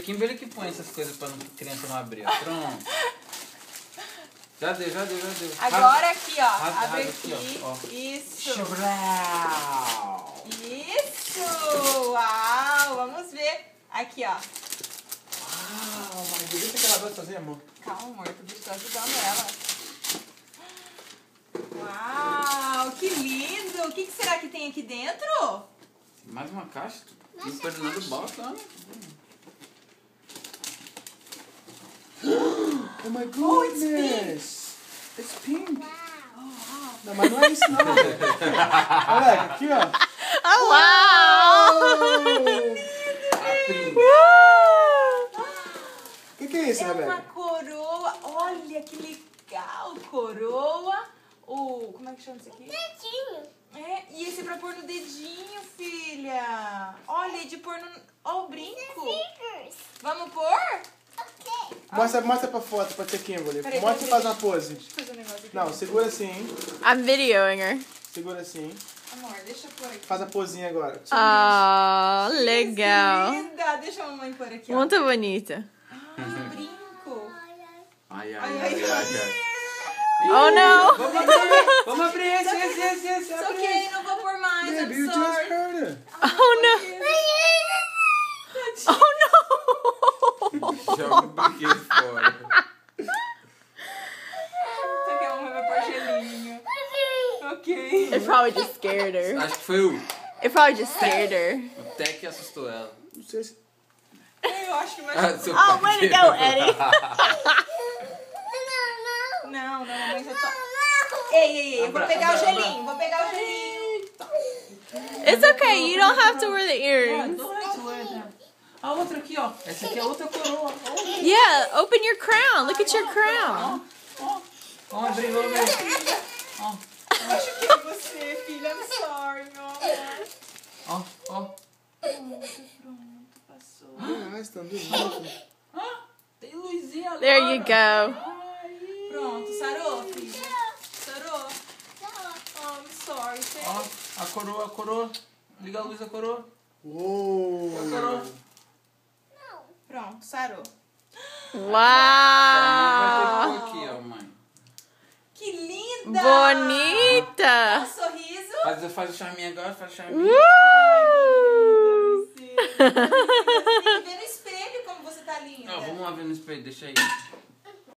Kimberly que põe essas coisas pra criança não abrir, ó. Pronto. Já deu. Agora aqui, ó. Abre rasga aqui. ó. Isso. Chablau. Isso. Uau. Vamos ver. Aqui, ó. Uau, mas deixa que ela vai fazer, amor. Calma, amor. Eu tô ajudando ela. Uau. Que lindo. O que será que tem aqui dentro? Mais uma caixa. Não perdendo bosta, né? Oh my goodness! It's pink! Não, mas não é isso não. Olha aqui, ó. Oh, wow! O que é isso, É Rebeca? uma coroa. Olha que legal. Coroa. Como é que chama isso aqui? Dedinho. É, e esse é pra pôr no dedinho, filha. Olha, e de pôr no... Ó, o brinco. Fingers. Vamos pôr? Ok. Mostra pra foto, pra tia Kimberly. Peraí, Mostra e faz uma pose. Deixa eu fazer um negócio aqui. Não, segura assim. I'm videoing her. Segura assim. Amor, deixa eu pôr aqui. Faz a posinha agora. Oh, Que legal. linda. Deixa a mamãe pôr aqui, ó. Muito bonita. Ah, brinco. Ai. Oh, não. Vamos abrir esse. It's ok, não vou pôr mais. Baby, I'm you just sorry. heard her. Oh, não. Oh, não. Joga o brinquedo fora. Isso aqui a mamãe vai pôr gelinho. Ok. It probably just scared her. Acho que foi o Tech que assustou ela. Não sei se... Eu acho que vai... Seu Oh, pai way to quebrou. go, Eddie. Não, mamãe já tá... Ei, eu vou pegar o gelinho. It's okay. You don't have to wear the earrings. A outra aqui, ó. Essa aqui é outra coroa. Yeah, open your crown. Look at your crown. Vamos abrir. Ó. Acho que é você, filha. I'm sorry, ó. Ó. Pronto, passou. Ah, estão dormindo. Tem luzinha lá. There you go. Pronto, sarou, filha? Sarou? Oh, I'm sorry, gente. Ó, a coroa. Liga a luz da coroa. Uou! A coroa. Pronto, sarou. Vai Wow. ter que pôr aqui, ó, mãe. Que linda! Bonita. Um sorriso. Faz o charminho agora, faz o charminho. Woo. Você tem que ver no espelho como você tá linda. Ó, vamos lá ver no espelho, deixa aí.